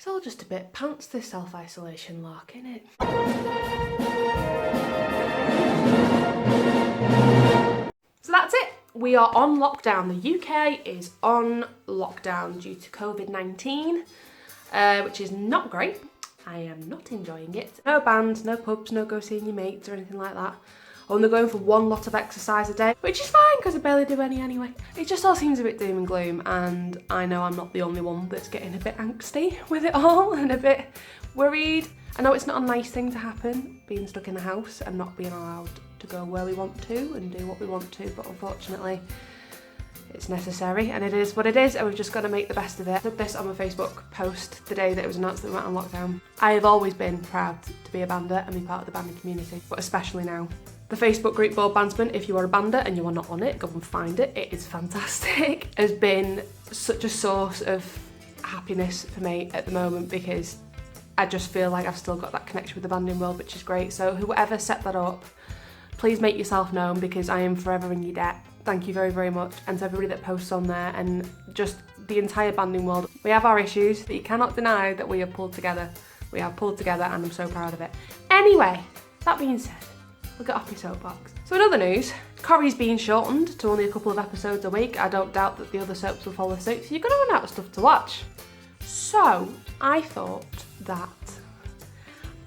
It's all just a bit pants, this self-isolation lark, innit? So that's it. We are on lockdown. The UK is on lockdown due to COVID-19, which is not great. I am not enjoying it. No bands, no pubs, no go seeing your mates or anything like that. Only going for one lot of exercise a day, which is fine because I barely do any anyway. It just all seems a bit doom and gloom, and I know I'm not the only one that's getting a bit angsty with it all and a bit worried. I know it's not a nice thing to happen, being stuck in the house and not being allowed to go where we want to and do what we want to, but unfortunately it's necessary and it is what it is, and we've just got to make the best of it. I did this on my Facebook post the day that it was announced that we went on lockdown. I have always been proud to be a bander and be part of the banding community, but especially now. The Facebook group Board Bandsman, if you are a bander and you are not on it, go and find it. It is fantastic. It has been such a source of happiness for me at the moment because I just feel like I've still got that connection with the banding world, which is great. So whoever set that up, please make yourself known because I am forever in your debt. Thank you very, very much. And to everybody that posts on there and just the entire banding world. We have our issues, but you cannot deny that we have pulled together. We have pulled together and I'm so proud of it. Anyway, that being said, we'll get off my soapbox. So in other news, Corrie's being shortened to only a couple of episodes a week. I don't doubt that the other soaps will follow suit, so you're going to run out of stuff to watch. So I thought that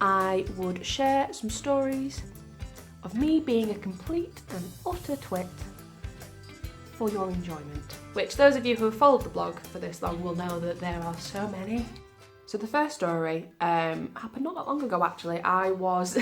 I would share some stories of me being a complete and utter twit for your enjoyment. Which those of you who have followed the blog for this long will know that there are so many. So the first story happened not that long ago actually. I was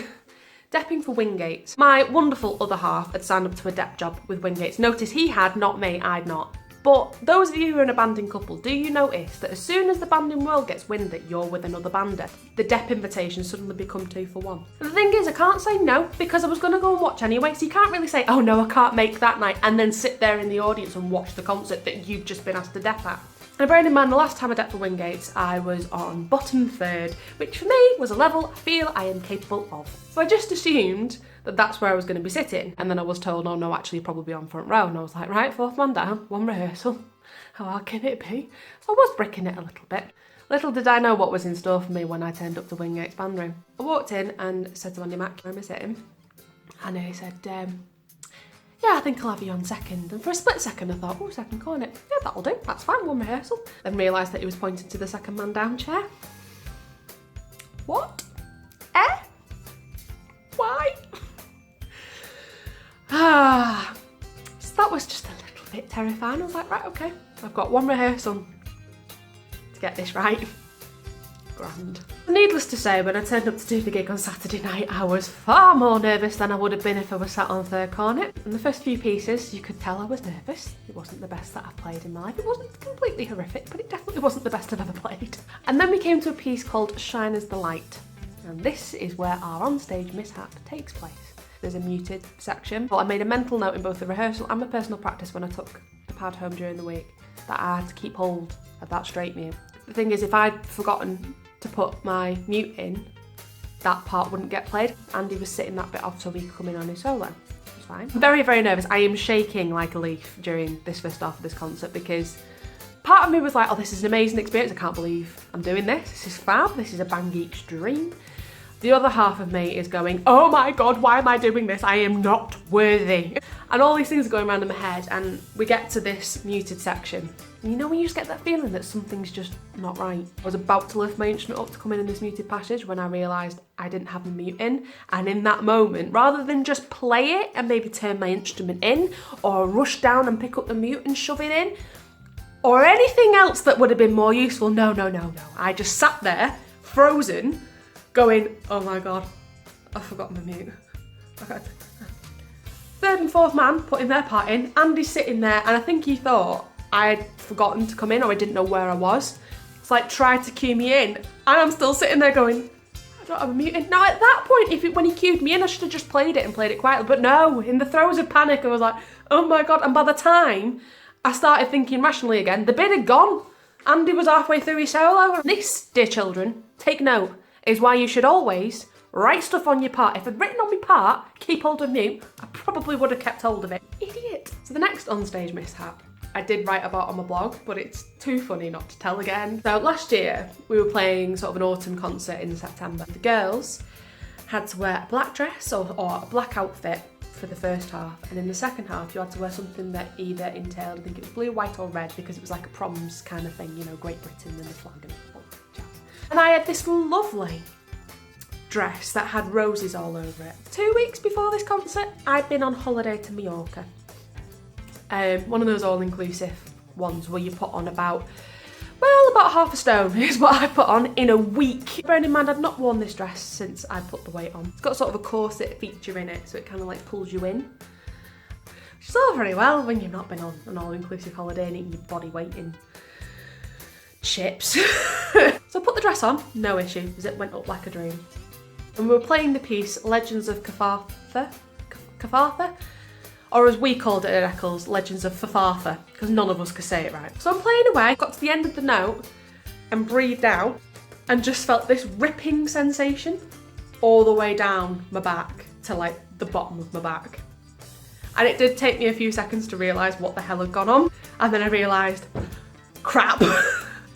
depping for Wingates. My wonderful other half had signed up to a dep job with Wingates. Notice he had, not me, I'd not. But those of you who are in a banding couple, do you notice that as soon as the banding world gets wind that you're with another bander, the dep invitations suddenly become 2 for 1? And the thing is, I can't say no because I was going to go and watch anyway, so you can't really say, oh no, I can't make that night, and then sit there in the audience and watch the concert that you've just been asked to dep at. And bearing in mind, the last time I depped for Wingates, I was on bottom 3rd, which for me was a level I feel I am capable of. So I just assumed that that's where I was going to be sitting. And then I was told, oh no, actually you'll probably be on front row. And I was like, right, 4th man down, 1 rehearsal. How hard can it be? So I was bricking it a little bit. Little did I know what was in store for me when I turned up to Wingates band room. I walked in and said to Andy Mack, where am I sitting? And he said, yeah, I think I'll have you on 2nd. And for a split second I thought, oh, 2nd corner. Yeah, that'll do, that's fine, 1 rehearsal. Then realised that he was pointing to the 2nd man down chair. What? Why? So that was just a little bit terrifying. I was like, right, okay, I've got 1 rehearsal to get this right. Grand. Needless to say, when I turned up to do the gig on Saturday night, I was far more nervous than I would have been if I was sat on 3rd cornet. In the first few pieces, you could tell I was nervous. It wasn't the best that I've played in my life. It wasn't completely horrific, but it definitely wasn't the best I've ever played. And then we came to a piece called Shine as the Light. And this is where our onstage mishap takes place. There's a muted section. Well, I made a mental note in both the rehearsal and my personal practice when I took the pad home during the week that I had to keep hold of that straight mute. The thing is, if I'd forgotten to put my mute in, that part wouldn't get played. Andy was sitting that bit off so he could come in on his solo. It's fine. I'm very, very nervous. I am shaking like a leaf during this first half of this concert because part of me was like, oh, this is an amazing experience. I can't believe I'm doing this. This is fab. This is a band geek's dream. The other half of me is going, oh my God, why am I doing this? I am not worthy. And all these things are going around in my head, and we get to this muted section. And you know when you just get that feeling that something's just not right? I was about to lift my instrument up to come in this muted passage when I realised I didn't have the mute in. And in that moment, rather than just play it and maybe turn my instrument in, or rush down and pick up the mute and shove it in, or anything else that would have been more useful, no. I just sat there, frozen, going, oh my God, I've forgotten my mute. Okay. 3rd and 4th man putting their part in. Andy's sitting there, and I think he thought I had forgotten to come in or I didn't know where I was. It's like, tried to cue me in, and I'm still sitting there going, I don't have a mute in. Now at that point, when he cued me in, I should have just played it and played it quietly. But no, in the throes of panic, I was like, oh my God. And by the time I started thinking rationally again, the bit had gone. Andy was halfway through his solo. This, dear children, take note, is why you should always write stuff on your part. If I'd written on my part, keep hold of mute, I probably would have kept hold of it. Idiot. So the next onstage mishap I did write about on my blog, but it's too funny not to tell again. So last year, we were playing sort of an autumn concert in September. The girls had to wear a black dress or a black outfit for the first half, and in the second half you had to wear something that either entailed, I think it was blue, white or red, because it was like a proms kind of thing, you know, Great Britain and the flag and all that jazz. And I had this lovely dress that had roses all over it. 2 weeks before this concert, I'd been on holiday to Mallorca. One of those all-inclusive ones where you put on about half a stone is what I put on in a week. Bearing in mind, I've not worn this dress since I put the weight on. It's got sort of a corset feature in it, so it kind of like pulls you in. Which is all very well when you've not been on an all-inclusive holiday and eating your body weight in chips. So I put the dress on, no issue, because it went up like a dream. And we were playing the piece Legends of Cafarthur? Or as we called it at Eccles, Legends of Fafartha, because none of us could say it right. So I'm playing away, got to the end of the note and breathed out and just felt this ripping sensation all the way down my back to like the bottom of my back. And it did take me a few seconds to realise what the hell had gone on. And then I realised, crap.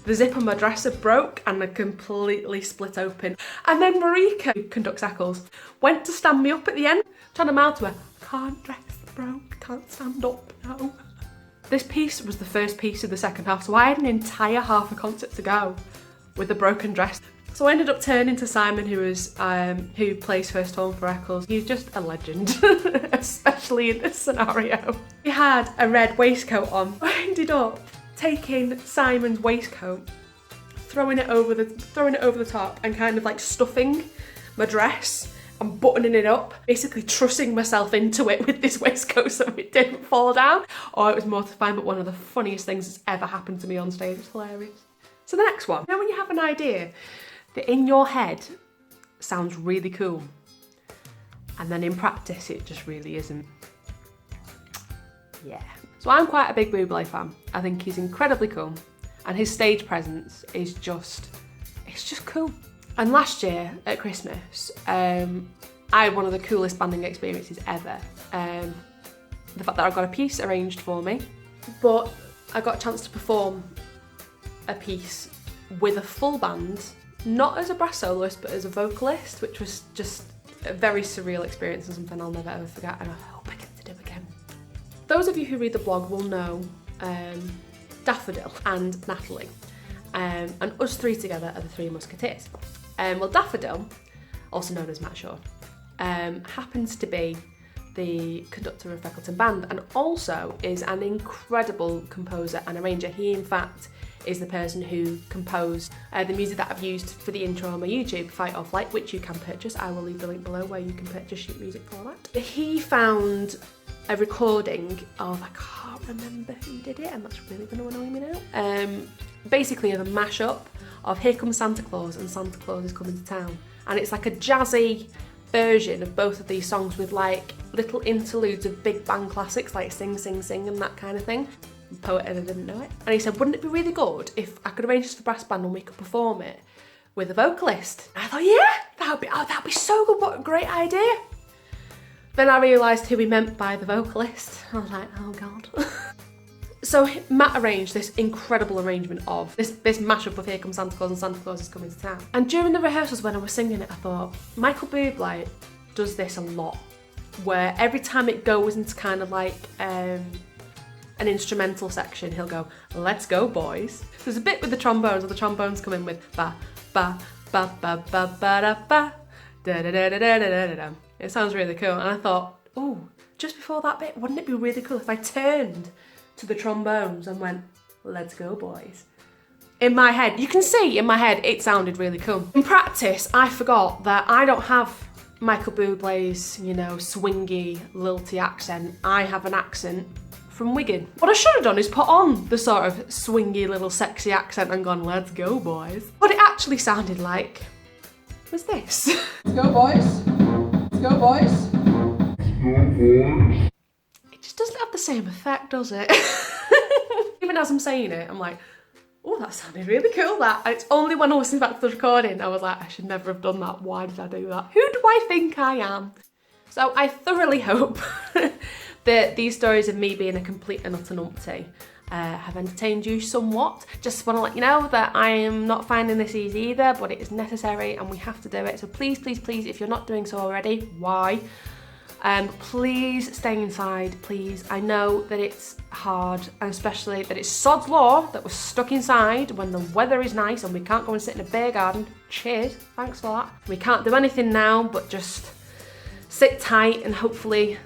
The zip on my dress had broke and had completely split open. And then Marika, who conducts Eccles, went to stand me up at the end, trying to mouth to her, can't dress broke, can't stand up now. This piece was the first piece of the second half, so I had an entire half a concert to go with a broken dress. So I ended up turning to Simon, who plays first horn for Eccles. He's just a legend, especially in this scenario. He had a red waistcoat on. I ended up taking Simon's waistcoat, throwing it over the top, and kind of like stuffing my dress and buttoning it up, basically trussing myself into it with this waistcoat so it didn't fall down. Oh, it was mortifying, but one of the funniest things that's ever happened to me on stage. It's hilarious. So the next one, you know when you have an idea that in your head sounds really cool, and then in practice it just really isn't? Yeah. So I'm quite a big Bublé fan. I think he's incredibly cool, and his stage presence is just cool. And last year at Christmas, I had one of the coolest banding experiences ever. The fact that I got a piece arranged for me, but I got a chance to perform a piece with a full band, not as a brass soloist, but as a vocalist, which was just a very surreal experience and something I'll never ever forget, and I hope I get to do again. Those of you who read the blog will know Daffodil and Natalie, and us three together are the Three Musketeers. Well, Daffodil, also known as Matt Shaw, happens to be the conductor of Appleton Band and also is an incredible composer and arranger. He, in fact, is the person who composed the music that I've used for the intro on my YouTube, Fight or Flight, which you can purchase. I will leave the link below where you can purchase sheet music for that. He found a recording of, I can't remember who did it, and that's really going to annoy me now, basically of a mashup of Here Comes Santa Claus and Santa Claus is Coming to Town. And it's like a jazzy version of both of these songs with like little interludes of big band classics like Sing, Sing, Sing and that kind of thing. The poet and I didn't know it. And he said, wouldn't it be really good if I could arrange this for brass band and we could perform it with a vocalist? And I thought, yeah, that'd be so good, what a great idea. Then I realised who he meant by the vocalist. I was like, oh God. So Matt arranged this incredible arrangement of this mashup of Here Comes Santa Claus and Santa Claus is Coming to Town. And during the rehearsals when I was singing it, I thought, Michael Bublé does this a lot, where every time it goes into kind of like an instrumental section, he'll go, let's go boys. There's a bit with the trombones, or the trombones come in with ba, ba, ba, ba, ba, ba, da, ba, da, da, da, da, da, da, da, da. It sounds really cool. And I thought, oh, just before that bit, wouldn't it be really cool if I turned to the trombones and went, let's go boys. In my head, you can see in my head, it sounded really cool. In practice, I forgot that I don't have Michael Bublé's, you know, swingy, lilty accent. I have an accent from Wigan. What I should have done is put on the sort of swingy little sexy accent and gone, let's go boys. What it actually sounded like was this. Let's go boys. Let's go boys. Let's go boys. It just doesn't have the same effect, does it? Even as I'm saying it, I'm like, oh, that sounded really cool, that. And it's only when I was listening back to the recording, I was like, I should never have done that. Why did I do that? Who do I think I am? So I thoroughly hope that these stories of me being a complete and utter numpty have entertained you somewhat. Just want to let you know that I am not finding this easy either, but it is necessary and we have to do it. So please, please, please, if you're not doing so already, why? Please stay inside, please. I know that it's hard, and especially that it's sod's law that we're stuck inside when the weather is nice and we can't go and sit in a beer garden. Cheers, thanks for that. We can't do anything now but just sit tight, and hopefully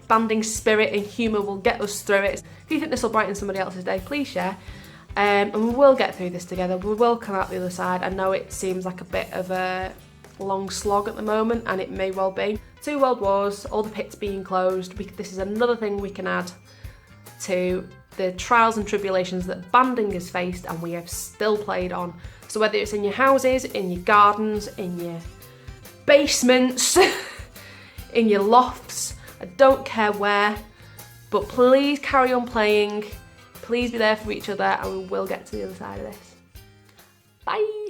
banding spirit and humour will get us through it. If you think this will brighten somebody else's day, please share. And we will get through this together. We will come out the other side. I know it seems like a bit of a long slog at the moment, and it may well be. 2 world wars, all the pits being closed. This is another thing we can add to the trials and tribulations that banding has faced, and we have still played on. So whether it's in your houses, in your gardens, in your basements, in your lofts, I don't care where, but please carry on playing. Please be there for each other, and we will get to the other side of this. Bye.